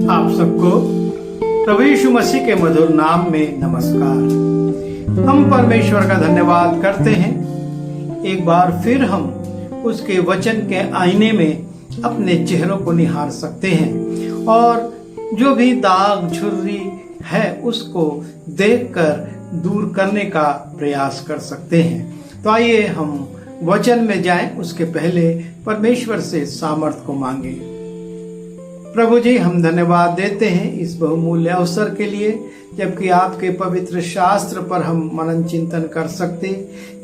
आप सबको प्रभु यीशु मसीह के मधुर नाम में नमस्कार। हम परमेश्वर का धन्यवाद करते हैं। एक बार फिर हम उसके वचन के आईने में अपने चेहरों को निहार सकते हैं और जो भी दाग झुर्री है उसको देखकर दूर करने का प्रयास कर सकते हैं। तो आइए हम वचन में जाएं, उसके पहले परमेश्वर से सामर्थ को मांगे। प्रभु जी, हम धन्यवाद देते हैं इस बहुमूल्य अवसर के लिए, जबकि आपके पवित्र शास्त्र पर हम मनन चिंतन कर सकते।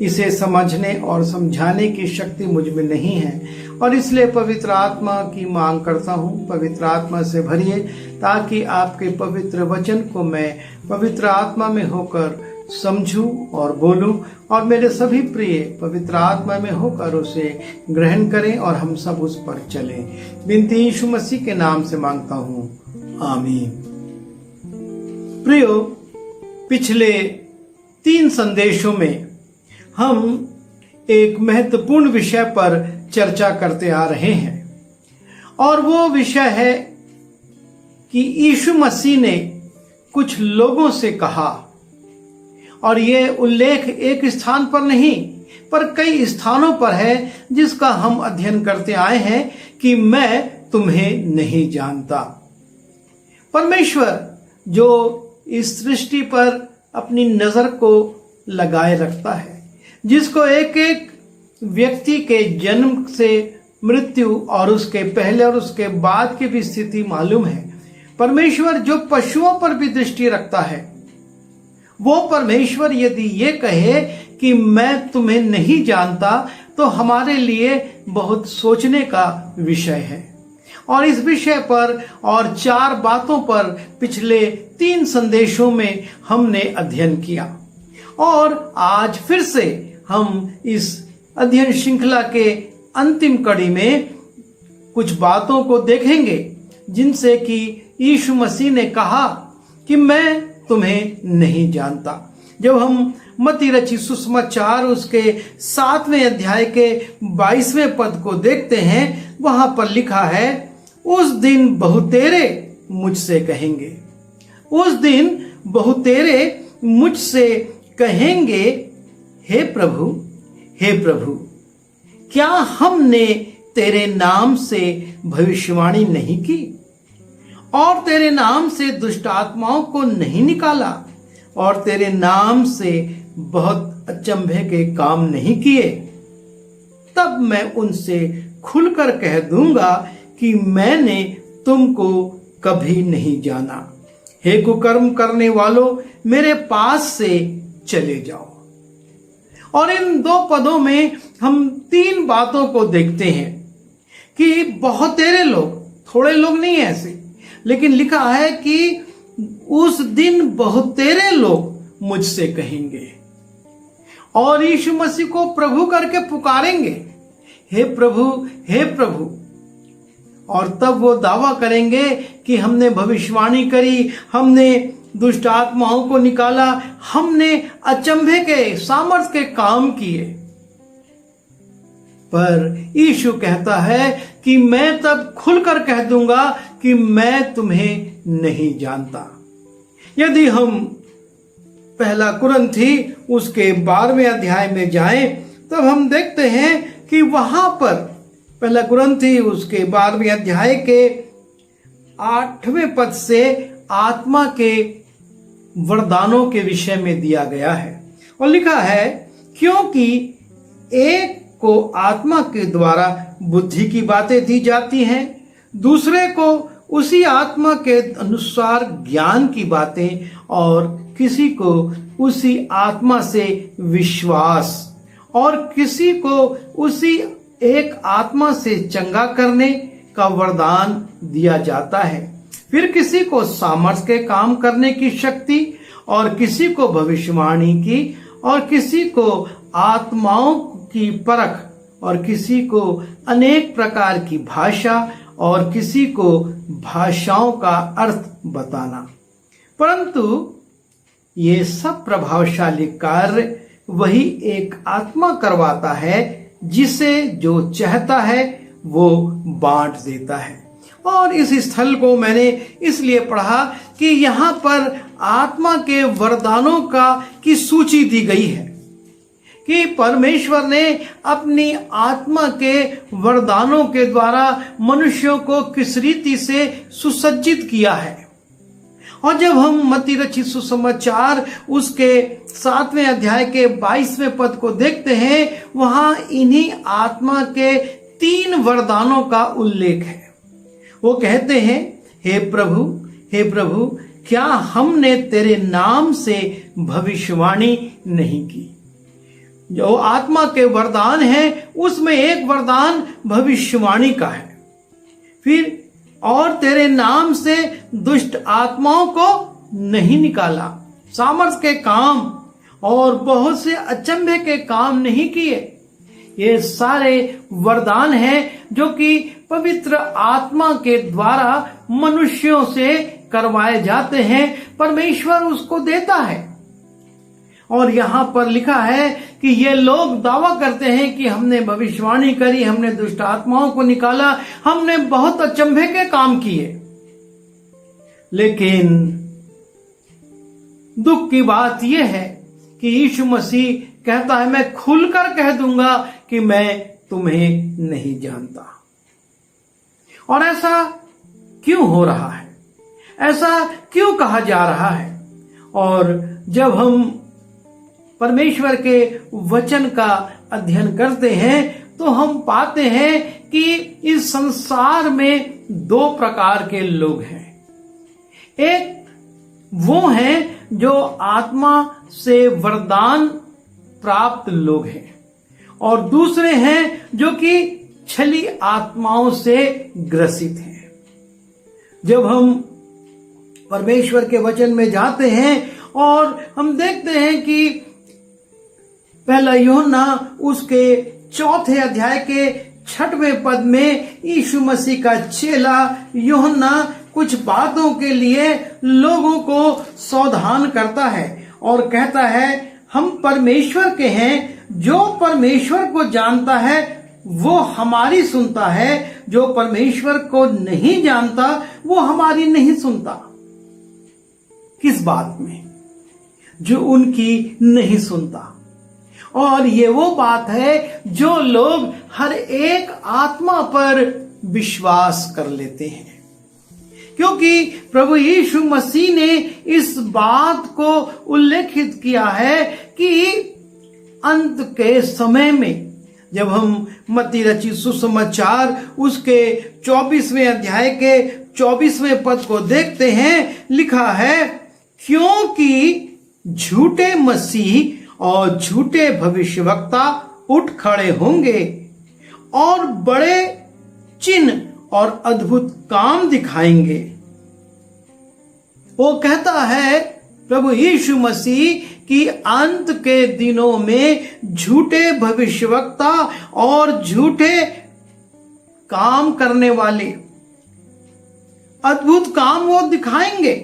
इसे समझने और समझाने की शक्ति मुझ में नहीं है और इसलिए पवित्र आत्मा की मांग करता हूँ। पवित्र आत्मा से भरिए ताकि आपके पवित्र वचन को मैं पवित्र आत्मा में होकर समझूं और बोलूं और मेरे सभी प्रिय पवित्र आत्मा में होकर उसे ग्रहण करें और हम सब उस पर चलें। विनती यीशु मसीह के नाम से मांगता हूं, आमीन। प्रियो, पिछले 3 संदेशों में हम एक महत्वपूर्ण विषय पर चर्चा करते आ रहे हैं और वो विषय है कि यीशु मसीह ने कुछ लोगों से कहा, और ये उल्लेख एक स्थान पर नहीं पर कई स्थानों पर है जिसका हम अध्ययन करते आए हैं कि मैं तुम्हें नहीं जानता। परमेश्वर जो इस सृष्टि पर अपनी नजर को लगाए रखता है, जिसको एक एक व्यक्ति के जन्म से मृत्यु और उसके पहले और उसके बाद की भी स्थिति मालूम है, परमेश्वर जो पशुओं पर भी दृष्टि रखता है, वो परमेश्वर यदि ये कहे कि मैं तुम्हें नहीं जानता तो हमारे लिए बहुत सोचने का विषय है। और इस विषय पर और 4 बातों पर पिछले 3 संदेशों में हमने अध्ययन किया और आज फिर से हम इस अध्ययन श्रृंखला के अंतिम कड़ी में कुछ बातों को देखेंगे जिनसे कि यीशु मसीह ने कहा कि मैं तुम्हें नहीं जानता। जब हम मत्ती रचित सुसमाचार उसके 7वें अध्याय के 22वें पद को देखते हैं, वहां पर लिखा है, उस दिन बहुतेरे मुझसे कहेंगे, उस दिन बहुतेरे मुझसे कहेंगे, हे प्रभु, हे प्रभु, क्या हमने तेरे नाम से भविष्यवाणी नहीं की और तेरे नाम से दुष्ट आत्माओं को नहीं निकाला और तेरे नाम से बहुत अचंभे के काम नहीं किए? तब मैं उनसे खुलकर कह दूंगा कि मैंने तुमको कभी नहीं जाना। हे कुकर्म करने वालों, मेरे पास से चले जाओ। और इन 2 पदों में हम 3 बातों को देखते हैं कि बहुतेरे लोग, थोड़े लोग नहीं ऐसे, लेकिन लिखा है कि उस दिन बहुतेरे लोग मुझसे कहेंगे और यीशु मसीह को प्रभु करके पुकारेंगे, हे प्रभु, हे प्रभु। और तब वो दावा करेंगे कि हमने भविष्यवाणी करी, हमने दुष्ट आत्माओं को निकाला, हमने अचंभे के सामर्थ के काम किए। पर यीशु कहता है कि मैं तब खुलकर कह दूंगा कि मैं तुम्हें नहीं जानता। यदि हम पहला कुरिन्थी उसके 12वें अध्याय में जाएं, तब हम देखते हैं कि वहां पर पहला कुरिन्थी उसके 12वें अध्याय के 8वें पद से आत्मा के वरदानों के विषय में दिया गया है और लिखा है, क्योंकि एक को आत्मा के द्वारा बुद्धि की बातें दी जाती हैं, दूसरे को उसी आत्मा के अनुसार ज्ञान की बातें और किसी को उसी आत्मा से विश्वास और किसी को उसी एक आत्मा से चंगा करने का वरदान दिया जाता है। फिर किसी को सामर्थ के काम करने की शक्ति और किसी को भविष्यवाणी की और किसी को आत्माओं की परख और किसी को अनेक प्रकार की भाषा और किसी को भाषाओं का अर्थ बताना। परंतु ये सब प्रभावशाली कार्य वही एक आत्मा करवाता है, जिसे जो चाहता है वो बांट देता है। और इस स्थल को मैंने इसलिए पढ़ा कि यहाँ पर आत्मा के वरदानों की सूची दी गई है कि परमेश्वर ने अपनी आत्मा के वरदानों के द्वारा मनुष्यों को किस रीति से सुसज्जित किया है। और जब हम मत्ती रचित सुसमाचार उसके 7वें अध्याय के 22वें पद को देखते हैं, वहां इन्हीं आत्मा के 3 वरदानों का उल्लेख है। वो कहते हैं, हे प्रभु, क्या हमने तेरे नाम से भविष्यवाणी नहीं की। जो आत्मा के वरदान है उसमें एक वरदान भविष्यवाणी का है। फिर और तेरे नाम से दुष्ट आत्माओं को नहीं निकाला, सामर्थ के काम और बहुत से अचंभे के काम नहीं किए। ये सारे वरदान हैं जो कि पवित्र आत्मा के द्वारा मनुष्यों से करवाए जाते हैं, परमेश्वर उसको देता है। और यहां पर लिखा है कि ये लोग दावा करते हैं कि हमने भविष्यवाणी करी, हमने दुष्ट आत्माओं को निकाला, हमने बहुत अचंभे के काम किए। लेकिन दुख की बात यह है कि यीशु मसीह कहता है, मैं खुलकर कह दूंगा कि मैं तुम्हें नहीं जानता। और ऐसा क्यों हो रहा है? ऐसा क्यों कहा जा रहा है? और जब हम परमेश्वर के वचन का अध्ययन करते हैं तो हम पाते हैं कि इस संसार में 2 प्रकार के लोग हैं। एक वो हैं जो आत्मा से वरदान प्राप्त लोग हैं, और दूसरे हैं जो कि छली आत्माओं से ग्रसित हैं। जब हम परमेश्वर के वचन में जाते हैं और हम देखते हैं कि पहला यूहन्ना उसके 4थे अध्याय के 6वें पद में यीशु मसीह का चेला यूहन्ना कुछ बातों के लिए लोगों को सावधान करता है और कहता है, हम परमेश्वर के हैं, जो परमेश्वर को जानता है वो हमारी सुनता है, जो परमेश्वर को नहीं जानता वो हमारी नहीं सुनता। किस बात में? जो उनकी नहीं सुनता। और ये वो बात है जो लोग हर एक आत्मा पर विश्वास कर लेते हैं, क्योंकि प्रभु यीशु मसीह ने इस बात को उल्लेखित किया है कि अंत के समय में, जब हम मत्ती रचित सुसमाचार उसके 24वें अध्याय के 24वें पद को देखते हैं, लिखा है, क्योंकि झूठे मसीह और झूठे भविष्यवक्ता उठ खड़े होंगे और बड़े चिन्ह और अद्भुत काम दिखाएंगे। वो कहता है प्रभु यीशु मसीह कि अंत के दिनों में झूठे भविष्यवक्ता और झूठे काम करने वाले अद्भुत काम वो दिखाएंगे,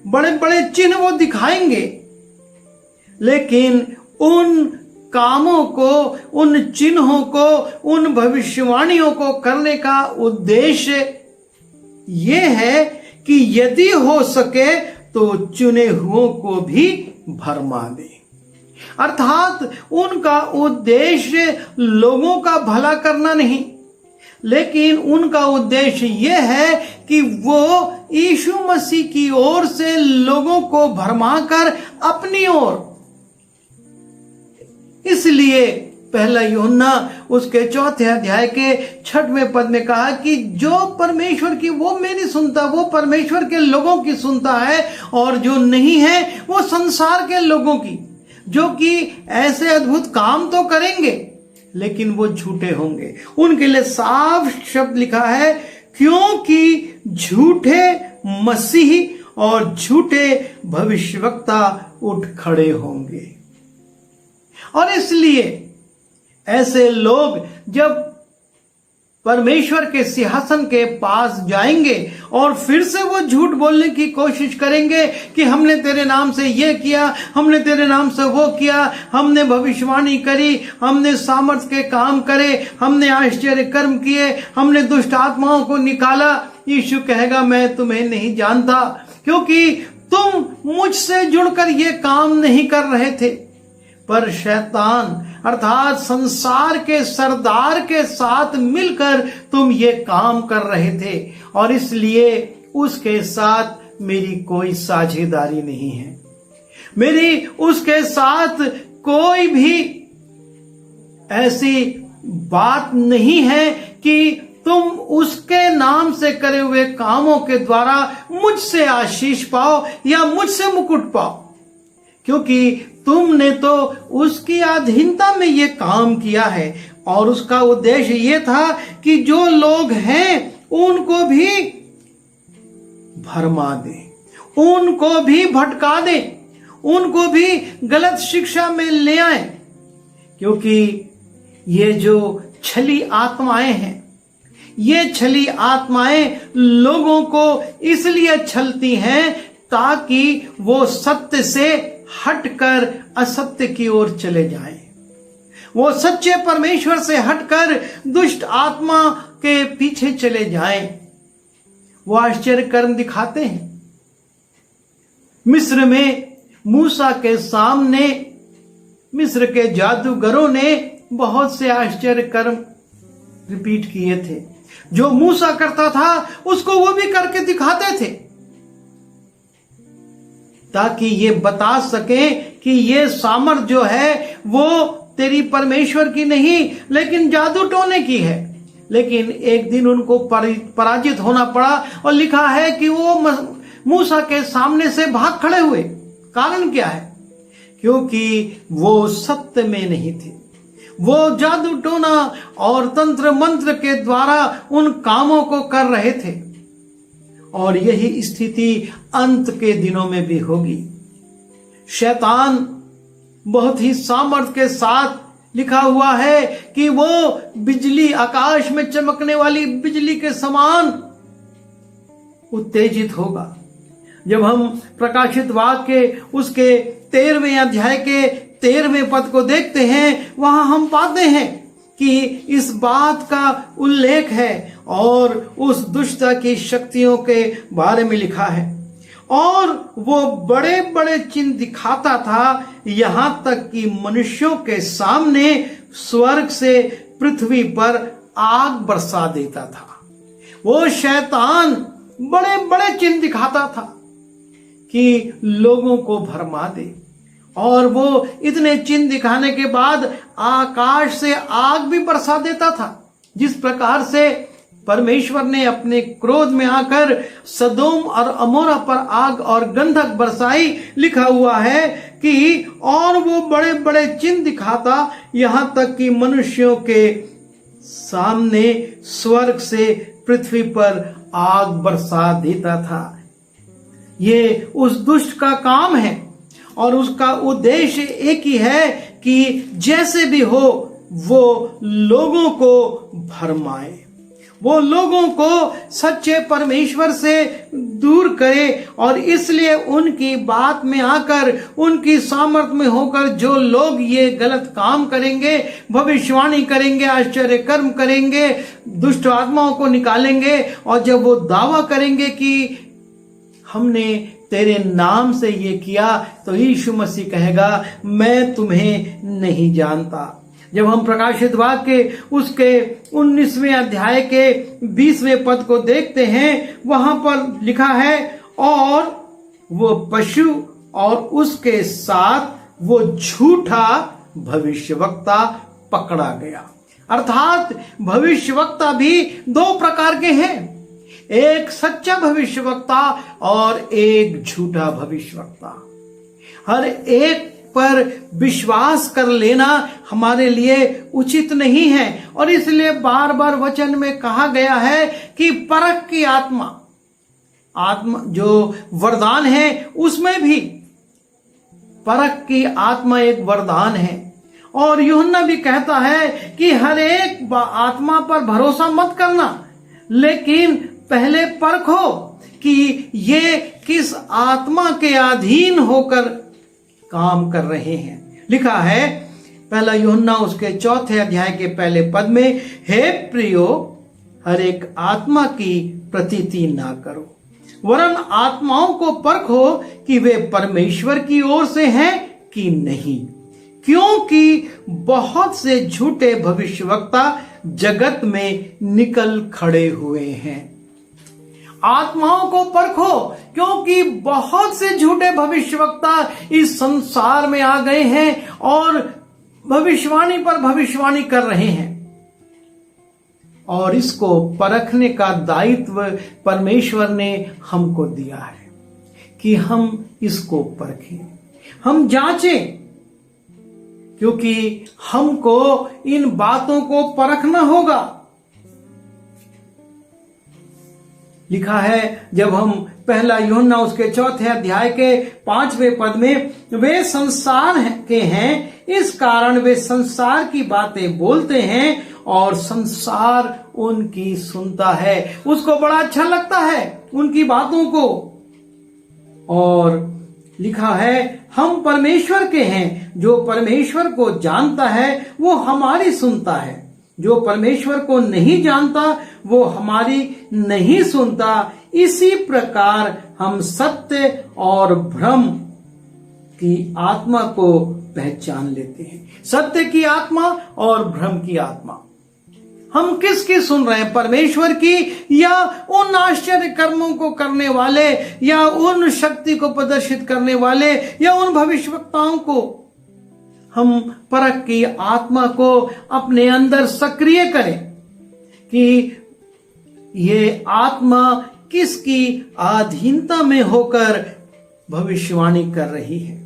बड़े बड़े चिन्ह वो दिखाएंगे। लेकिन उन कामों को, उन चिन्हों को, उन भविष्यवाणियों को करने का उद्देश्य ये है कि यदि हो सके तो चुने हुओं को भी भरमा दे। अर्थात उनका उद्देश्य लोगों का भला करना नहीं, लेकिन उनका उद्देश्य यह है कि वो यीशु मसीह की ओर से लोगों को भरमाकर अपनी ओर। इसलिए पहला यूहन्ना उसके 4थे अध्याय के 6वें पद में कहा कि जो परमेश्वर की वो मेरी सुनता, वो परमेश्वर के लोगों की सुनता है, और जो नहीं है वो संसार के लोगों की, जो कि ऐसे अद्भुत काम तो करेंगे लेकिन वो झूठे होंगे। उनके लिए साफ शब्द लिखा है, क्योंकि झूठे मसीह और झूठे भविष्यवक्ता उठ खड़े होंगे। और इसलिए ऐसे लोग जब परमेश्वर के सिंहासन के पास जाएंगे और फिर से वो झूठ बोलने की कोशिश करेंगे कि हमने तेरे नाम से ये किया, हमने तेरे नाम से वो किया, हमने भविष्यवाणी करी, हमने सामर्थ के काम करे, हमने आश्चर्य कर्म किए, हमने दुष्ट आत्माओं को निकाला, यीशु कहेगा मैं तुम्हें नहीं जानता, क्योंकि तुम मुझसे जुड़कर ये काम नहीं कर रहे थे, पर शैतान अर्थात संसार के सरदार के साथ मिलकर तुम ये काम कर रहे थे, और इसलिए उसके साथ मेरी कोई साझेदारी नहीं है। मेरी उसके साथ कोई भी ऐसी बात नहीं है कि तुम उसके नाम से करे हुए कामों के द्वारा मुझसे आशीष पाओ या मुझसे मुकुट पाओ, क्योंकि तुमने तो उसकी अधीनता में ये काम किया है, और उसका उद्देश्य ये था कि जो लोग हैं उनको भी भरमा दे, उनको भी भटका दे, उनको भी गलत शिक्षा में ले आए, क्योंकि ये जो छली आत्माएं हैं, ये छली आत्माएं लोगों को इसलिए छलती हैं ताकि वो सत्य से हटकर असत्य की ओर चले जाएं, वो सच्चे परमेश्वर से हटकर दुष्ट आत्मा के पीछे चले जाएं। वो आश्चर्य कर्म दिखाते हैं। मिस्र में मूसा के सामने मिस्र के जादूगरों ने बहुत से आश्चर्य कर्म रिपीट किए थे। जो मूसा करता था उसको वो भी करके दिखाते थे, ताकि ये बता सके कि ये सामर्थ जो है वो तेरी परमेश्वर की नहीं लेकिन जादू टोने की है। लेकिन एक दिन उनको पराजित होना पड़ा, और लिखा है कि वो मूसा के सामने से भाग खड़े हुए। कारण क्या है? क्योंकि वो सत्य में नहीं थे, वो जादू टोना और तंत्र मंत्र के द्वारा उन कामों को कर रहे थे, और यही स्थिति अंत के दिनों में भी होगी। शैतान बहुत ही सामर्थ्य के साथ, लिखा हुआ है कि वो बिजली, आकाश में चमकने वाली बिजली के समान उत्तेजित होगा। जब हम प्रकाशित वाक्य उसके 13वें अध्याय के 13वें पद को देखते हैं, वहां हम पाते हैं कि इस बात का उल्लेख है और उस दुष्टता की शक्तियों के बारे में लिखा है, और वो बड़े बड़े चिन्ह दिखाता था, यहां तक कि मनुष्यों के सामने स्वर्ग से पृथ्वी पर आग बरसा देता था। वो शैतान बड़े बड़े चिन्ह दिखाता था कि लोगों को भरमा दे, और वो इतने चिन्ह दिखाने के बाद आकाश से आग भी बरसा देता था। जिस प्रकार से परमेश्वर ने अपने क्रोध में आकर सदोम और अमोरा पर आग और गंधक बरसाई, लिखा हुआ है कि और वो बड़े बड़े चिन्ह दिखाता, यहां तक कि मनुष्यों के सामने स्वर्ग से पृथ्वी पर आग बरसा देता था। ये उस दुष्ट का काम है, और उसका उद्देश्य एक ही है कि जैसे भी हो वो लोगों को भरमाए, वो लोगों को सच्चे परमेश्वर से दूर करे, और इसलिए उनकी बात में आकर, उनकी सामर्थ में होकर जो लोग ये गलत काम करेंगे, भविष्यवाणी करेंगे, आश्चर्य कर्म करेंगे, दुष्ट आत्माओं को निकालेंगे, और जब वो दावा करेंगे कि हमने तेरे नाम से ये किया, तो यीशु मसीह कहेगा मैं तुम्हें नहीं जानता। जब हम प्रकाशित वाक्य उसके 19वें अध्याय के 20वें पद को देखते हैं, वहां पर लिखा है और वो पशु और उसके साथ वो झूठा भविष्यवक्ता पकड़ा गया। अर्थात भविष्यवक्ता भी दो प्रकार के हैं, एक सच्चा भविष्यवक्ता और एक झूठा भविष्यवक्ता। हर एक पर विश्वास कर लेना हमारे लिए उचित नहीं है, और इसलिए बार बार वचन में कहा गया है कि परख की आत्मा जो वरदान है उसमें भी परख की आत्मा एक वरदान है। और यूहन्ना भी कहता है कि हर एक आत्मा पर भरोसा मत करना, लेकिन पहले परखो कि ये किस आत्मा के अधीन होकर काम कर रहे हैं। लिखा है पहला यूहन्ना उसके 4 अध्याय के पहले पद में, हे प्रियो, हर एक आत्मा की प्रतीति ना करो, वरन आत्माओं को परखो कि वे परमेश्वर की ओर से हैं कि नहीं, क्योंकि बहुत से झूठे भविष्यवक्ता जगत में निकल खड़े हुए हैं। आत्माओं को परखो, क्योंकि बहुत से झूठे भविष्यवक्ता इस संसार में आ गए हैं और भविष्यवाणी पर भविष्यवाणी कर रहे हैं। और इसको परखने का दायित्व परमेश्वर ने हमको दिया है कि हम इसको परखें, हम जांचें, क्योंकि हमको इन बातों को परखना होगा। लिखा है, जब हम पहला यूहन्ना उसके 4 अध्याय के 5वें पद में, वे संसार के हैं, इस कारण वे संसार की बातें बोलते हैं और संसार उनकी सुनता है। उसको बड़ा अच्छा लगता है उनकी बातों को। और लिखा है, हम परमेश्वर के हैं, जो परमेश्वर को जानता है वो हमारी सुनता है, जो परमेश्वर को नहीं जानता वो हमारी नहीं सुनता। इसी प्रकार हम सत्य और भ्रम की आत्मा को पहचान लेते हैं। सत्य की आत्मा और भ्रम की आत्मा। हम किसकी सुन रहे हैं, परमेश्वर की या उन आश्चर्य कर्मों को करने वाले, या उन शक्ति को प्रदर्शित करने वाले, या उन भविष्यवक्ताओं को? हम परख की आत्मा को अपने अंदर सक्रिय करें कि ये आत्मा किसकी अधीनता में होकर भविष्यवाणी कर रही है।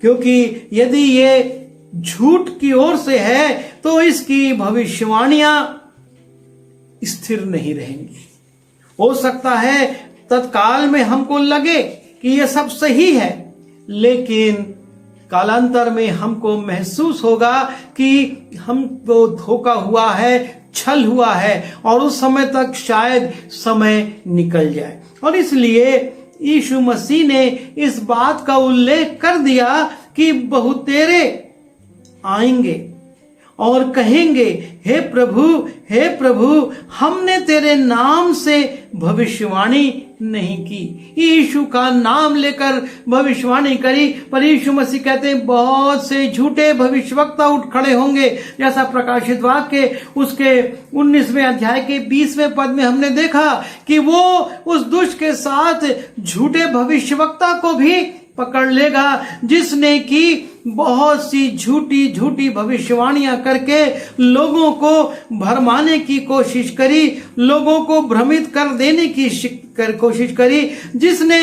क्योंकि यदि ये झूठ की ओर से है तो इसकी भविष्यवाणियां स्थिर नहीं रहेंगी। हो सकता है तत्काल में हमको लगे कि ये सब सही है, लेकिन कालांतर में हमको महसूस होगा कि हमको धोखा हुआ है, छल हुआ है, और उस समय तक शायद समय निकल जाए। और इसलिए यीशु मसीह ने इस बात का उल्लेख कर दिया कि बहुतेरे आएंगे और कहेंगे, हे प्रभु, हमने तेरे नाम से भविष्यवाणी नहीं की। यीशु का नाम लेकर भविष्यवाणी करी, पर यीशु मसीह कहते हैं बहुत से झूठे भविष्यवक्ता उठ खड़े होंगे। जैसा प्रकाशित वाक्य उसके 19वें अध्याय के 20वें पद में हमने देखा कि वो उस दुष्ट के साथ झूठे भविष्यवक्ता को भी पकड़ लेगा, जिसने की बहुत सी झूठी भविष्यवाणियां करके लोगों को भरमाने की कोशिश करी, लोगों को भ्रमित कर देने की कोशिश करी, जिसने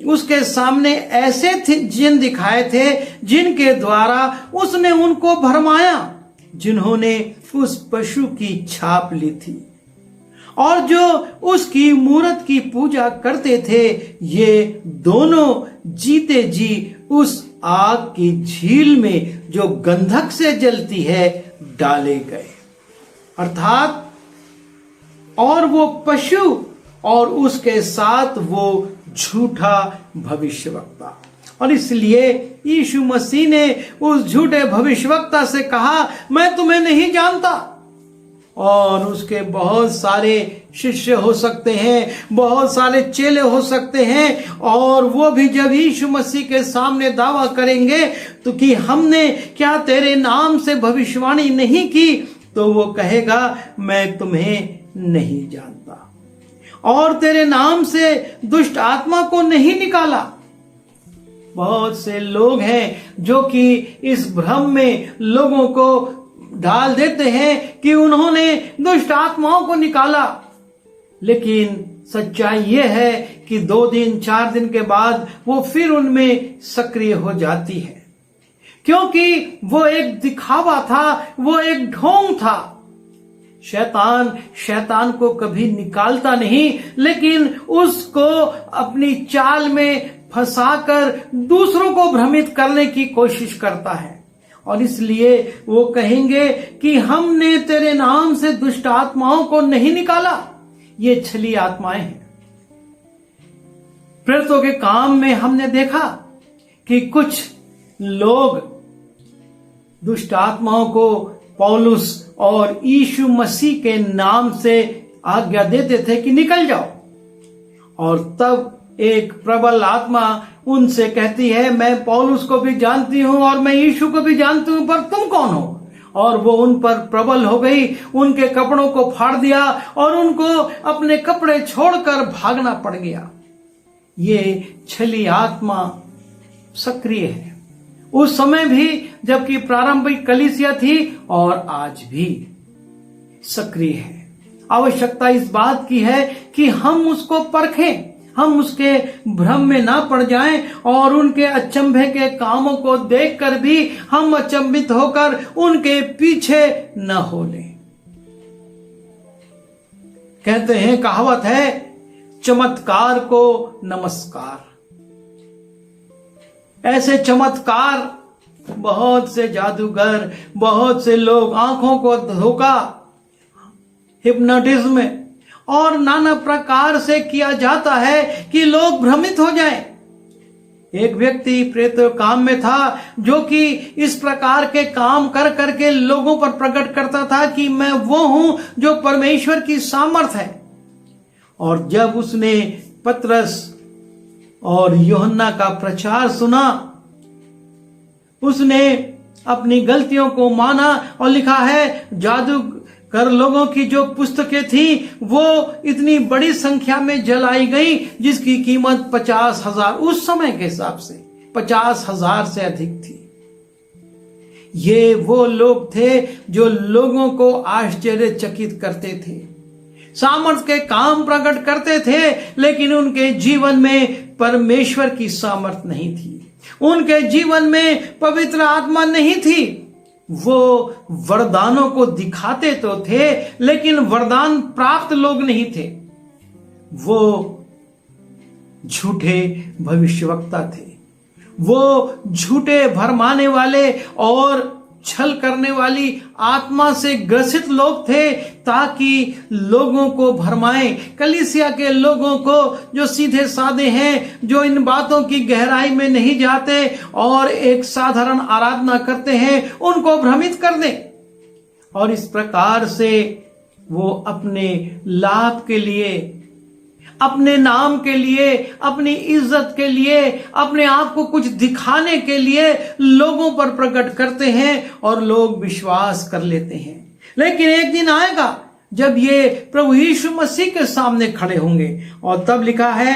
उसके सामने ऐसे जिन दिखाए थे जिनके द्वारा उसने उनको भरमाया, जिन्होंने उस पशु की छाप ली थी और जो उसकी मूरत की पूजा करते थे। ये दोनों जीते जी उस आग की झील में जो गंधक से जलती है डाले गए। अर्थात और वो पशु और उसके साथ वो झूठा भविष्यवक्ता। और इसलिए यीशु मसीह ने उस झूठे भविष्यवक्ता से कहा, मैं तुम्हें नहीं जानता। और उसके बहुत सारे शिष्य हो सकते हैं, बहुत सारे चेले हो सकते हैं, और वो भी जब यीशु मसीह के सामने दावा करेंगे तो कि हमने क्या तेरे नाम से भविष्यवाणी नहीं की, तो वो कहेगा मैं तुम्हें नहीं जानता, और तेरे नाम से दुष्ट आत्मा को नहीं निकाला। बहुत से लोग हैं जो कि इस भ्रम में लोगों को डाल देते हैं कि उन्होंने दुष्ट आत्माओं को निकाला, लेकिन सच्चाई यह है कि 2 दिन 4 दिन के बाद वो फिर उनमें सक्रिय हो जाती है, क्योंकि वो एक दिखावा था, वो एक ढोंग था। शैतान को कभी निकालता नहीं, लेकिन उसको अपनी चाल में फंसाकर दूसरों को भ्रमित करने की कोशिश करता है। और इसलिए वो कहेंगे कि हमने तेरे नाम से दुष्ट आत्माओं को नहीं निकाला। ये छली आत्माएं हैं। प्रेरितों के काम में हमने देखा कि कुछ लोग दुष्ट आत्माओं को पौलुस और यीशु मसीह के नाम से आज्ञा देते थे कि निकल जाओ, और तब एक प्रबल आत्मा उनसे कहती है, मैं पौलुस को भी जानती हूं और मैं यीशु को भी जानती हूं, पर तुम कौन हो? और वो उन पर प्रबल हो गई, उनके कपड़ों को फाड़ दिया और उनको अपने कपड़े छोड़कर भागना पड़ गया। ये छली आत्मा सक्रिय है, उस समय भी जबकि प्रारंभिक कलीसिया थी और आज भी सक्रिय है। आवश्यकता इस बात की है कि हम उसको परखें, हम उसके भ्रम में ना पड़ जाएं और उनके अचंभे के कामों को देखकर भी हम अचंभित होकर उनके पीछे न हो लें। कहते हैं, कहावत है, चमत्कार को नमस्कार। ऐसे चमत्कार बहुत से जादूगर, बहुत से लोग आंखों को धोखा, हिप्नोटिज्म और नाना प्रकार से किया जाता है कि लोग भ्रमित हो जाएं। एक व्यक्ति प्रेत काम में था जो कि इस प्रकार के काम कर करके लोगों पर प्रकट करता था कि मैं वो हूं जो परमेश्वर की सामर्थ है। और जब उसने पतरस और यूहन्ना का प्रचार सुना, उसने अपनी गलतियों को माना और लिखा है, जादूगर लोगों की जो पुस्तकें थी वो इतनी बड़ी संख्या में जलाई गई जिसकी कीमत 50,000, उस समय के हिसाब से 50,000 से अधिक थी। ये वो लोग थे जो लोगों को आश्चर्यचकित करते थे, सामर्थ के काम प्रकट करते थे, लेकिन उनके जीवन में परमेश्वर की सामर्थ नहीं थी, उनके जीवन में पवित्र आत्मा नहीं थी। वो वरदानों को दिखाते तो थे लेकिन वरदान प्राप्त लोग नहीं थे। वो झूठे भविष्यवक्ता थे, वो झूठे भरमाने वाले और छल करने वाली आत्मा से ग्रसित लोग थे ताकि लोगों को भरमाएं। कलीसिया के लोगों को जो सीधे साधे हैं, जो इन बातों की गहराई में नहीं जाते और एक साधारण आराधना करते हैं, उनको भ्रमित कर दें। और इस प्रकार से वो अपने लाभ के लिए, अपने नाम के लिए, अपनी इज्जत के लिए, अपने आप को कुछ दिखाने के लिए लोगों पर प्रकट करते हैं और लोग विश्वास कर लेते हैं। लेकिन एक दिन आएगा जब ये प्रभु यीशु मसीह के सामने खड़े होंगे और तब लिखा है,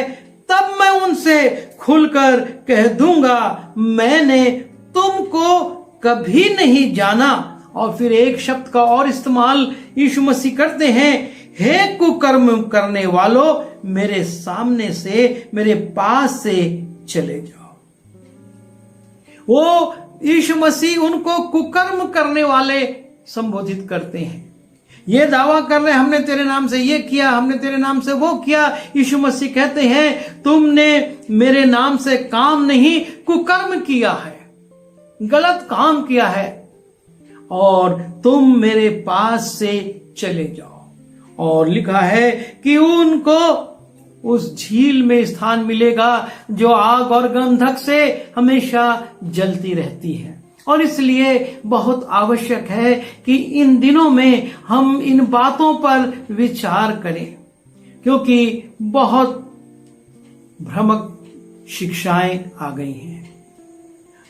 तब मैं उनसे खुलकर कह दूंगा, मैंने तुमको कभी नहीं जाना। और फिर एक शब्द का और इस्तेमाल यीशु मसीह करते हैं, हे कुकर्म करने वालों, मेरे सामने से, मेरे पास से चले जाओ। वो यीशु मसीह उनको कुकर्म करने वाले संबोधित करते हैं। ये दावा कर रहे, हमने तेरे नाम से ये किया, हमने तेरे नाम से वो किया। यीशु मसीह कहते हैं, तुमने मेरे नाम से काम नहीं, कुकर्म किया है, गलत काम किया है, और तुम मेरे पास से चले जाओ। और लिखा है कि उनको उस झील में स्थान मिलेगा जो आग और गंधक से हमेशा जलती रहती है। और इसलिए बहुत आवश्यक है कि इन दिनों में हम इन बातों पर विचार करें, क्योंकि बहुत भ्रामक शिक्षाएं आ गई हैं।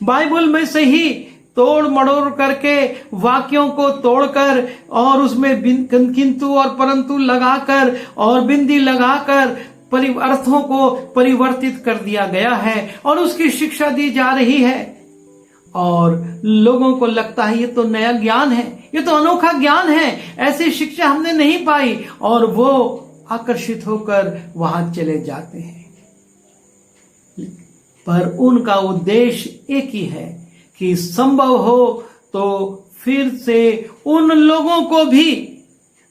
बाइबल में से ही तोड़ मड़ोड़ करके, वाक्यों को तोड़कर और उसमें किंतु और परंतु लगाकर और बिंदी लगाकर अर्थों को परिवर्तित कर दिया गया है और उसकी शिक्षा दी जा रही है। और लोगों को लगता है ये तो नया ज्ञान है, ये तो अनोखा ज्ञान है, ऐसी शिक्षा हमने नहीं पाई, और वो आकर्षित होकर वहां चले जाते हैं। पर उनका उद्देश्य एक ही है कि संभव हो तो फिर से उन लोगों को भी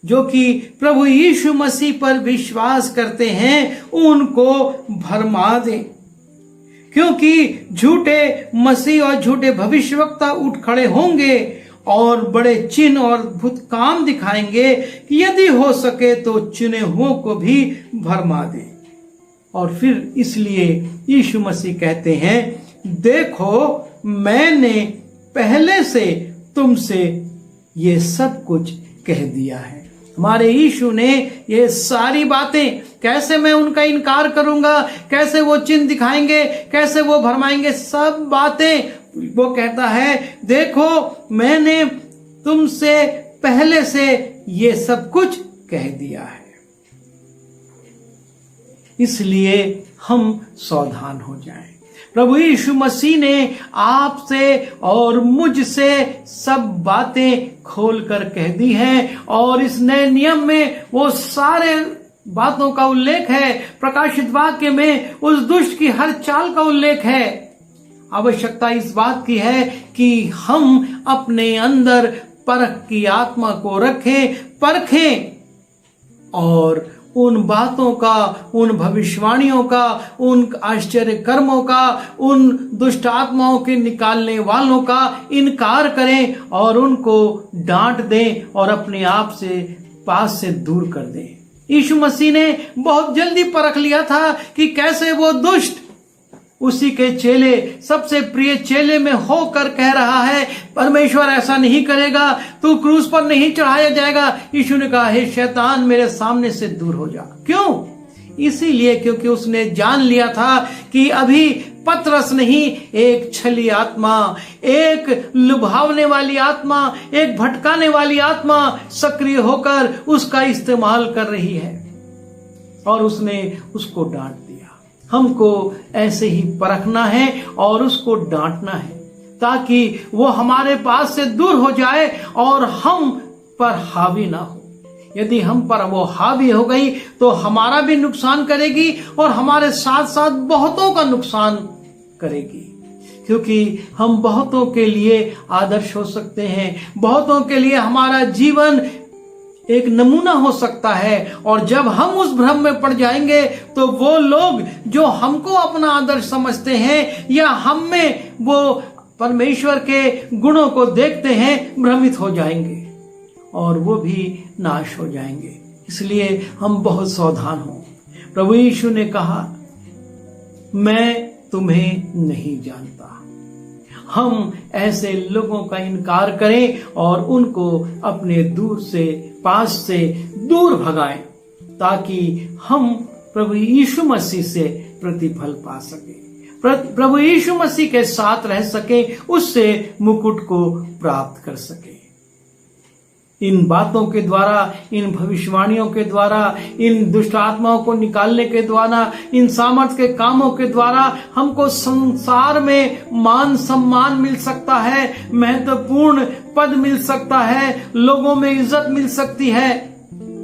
जो कि प्रभु यीशु मसीह पर विश्वास करते हैं, उनको भरमा दें, क्योंकि झूठे मसीह और झूठे भविष्यवक्ता उठ खड़े होंगे और बड़े चिन्ह और अद्भुत काम दिखाएंगे कि यदि हो सके तो चुने हुओं को भी भरमा दे। और फिर इसलिए यीशु मसीह कहते हैं, देखो मैंने पहले से तुमसे ये सब कुछ कह दिया है। हमारे यीशु ने ये सारी बातें, कैसे मैं उनका इनकार करूंगा, कैसे वो चिन्ह दिखाएंगे, कैसे वो भरमाएंगे, सब बातें वो कहता है, देखो मैंने तुमसे पहले से ये सब कुछ कह दिया है। इसलिए हम सावधान हो जाएं। प्रभु यीशु मसीह ने आपसे और मुझसे सब बातें खोलकर कह दी हैं और इस नए नियम में वो सारे बातों का उल्लेख है। प्रकाशित वाक्य में उस दुष्ट की हर चाल का उल्लेख है। आवश्यकता इस बात की है कि हम अपने अंदर परख की आत्मा को रखें, परखें और उन बातों का, उन भविष्यवाणियों का, उन आश्चर्य कर्मों का, उन दुष्ट आत्माओं के निकालने वालों का इनकार करें और उनको डांट दें और अपने आप से पास से दूर कर दें। यीशु मसीह ने बहुत जल्दी परख लिया था कि कैसे वो दुष्ट उसी के चेले, सबसे प्रिय चेले में होकर कह रहा है, परमेश्वर ऐसा नहीं करेगा, तू क्रूस पर नहीं चढ़ाया जाएगा। यीशु ने कहा, हे शैतान मेरे सामने से दूर हो जा। क्यों? इसीलिए क्योंकि उसने जान लिया था कि अभी पतरस नहीं, एक छली आत्मा, एक लुभावने वाली आत्मा, एक भटकाने वाली आत्मा सक्रिय होकर उसका इस्तेमाल कर रही है और उसने उसको डांट दिया। हमको ऐसे ही परखना है और उसको डांटना है ताकि वो हमारे पास से दूर हो जाए और हम पर हावी ना हो। यदि हम पर वो हावी हो गई तो हमारा भी नुकसान करेगी और हमारे साथ साथ बहुतों का नुकसान करेगी, क्योंकि हम बहुतों के लिए आदर्श हो सकते हैं, बहुतों के लिए हमारा जीवन एक नमूना हो सकता है। और जब हम उस भ्रम में पड़ जाएंगे तो वो लोग जो हमको अपना आदर्श समझते हैं या हम में वो परमेश्वर के गुणों को देखते हैं, भ्रमित हो जाएंगे और वो भी नाश हो जाएंगे। इसलिए हम बहुत सावधान हों। प्रभु यीशु ने कहा, मैं तुम्हें नहीं जानता। हम ऐसे लोगों का इनकार करें और उनको अपने दूर से, पास से दूर भगाएं ताकि हम प्रभु यीशु मसीह से प्रतिफल पा सकें, प्रभु यीशु मसीह के साथ रह सकें, उससे मुकुट को प्राप्त कर सकें। इन बातों के द्वारा, इन भविष्यवाणियों के द्वारा, इन दुष्ट आत्माओं को निकालने के द्वारा, इन सामर्थ्य के कामों के द्वारा हमको संसार में मान सम्मान मिल सकता है, महत्वपूर्ण पद मिल सकता है, लोगों में इज्जत मिल सकती है,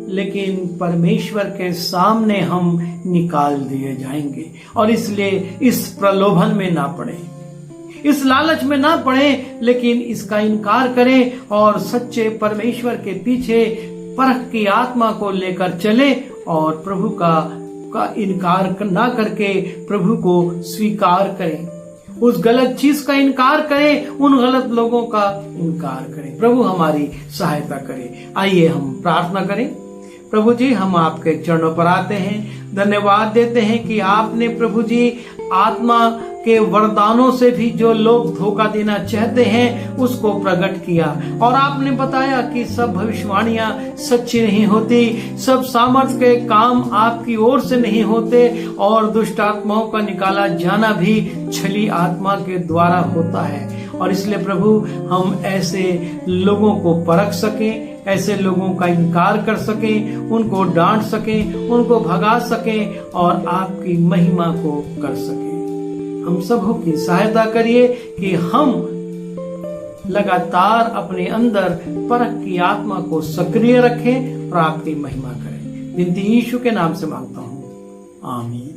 लेकिन परमेश्वर के सामने हम निकाल दिए जाएंगे। और इसलिए इस प्रलोभन में ना पड़े, इस लालच में ना पड़े, लेकिन इसका इनकार करें और सच्चे परमेश्वर के पीछे परख की आत्मा को लेकर चले और प्रभु का इनकार ना करके प्रभु को स्वीकार करें। उस गलत चीज का इनकार करें, उन गलत लोगों का इनकार करें। प्रभु हमारी सहायता करे। आइए हम प्रार्थना करें। प्रभु जी, हम आपके चरणों पर आते हैं, धन्यवाद देते हैं कि आपने प्रभु जी आत्मा के वरदानों से भी जो लोग धोखा देना चाहते हैं उसको प्रकट किया। और आपने बताया कि सब भविष्यवाणियां सच्ची नहीं होती, सब सामर्थ्य के काम आपकी ओर से नहीं होते और दुष्ट आत्माओं का निकाला जाना भी छली आत्मा के द्वारा होता है। और इसलिए प्रभु, हम ऐसे लोगों को परख सकें, ऐसे लोगों का इनकार कर सकें, उनको डांट सकें, उनको भगा सकें और आपकी महिमा को कर सकें। हम सबों की सहायता करिए कि हम लगातार अपने अंदर परख की आत्मा को सक्रिय रखें और आपकी महिमा करें। विनती यीशु के नाम से मांगता हूँ, आमीन।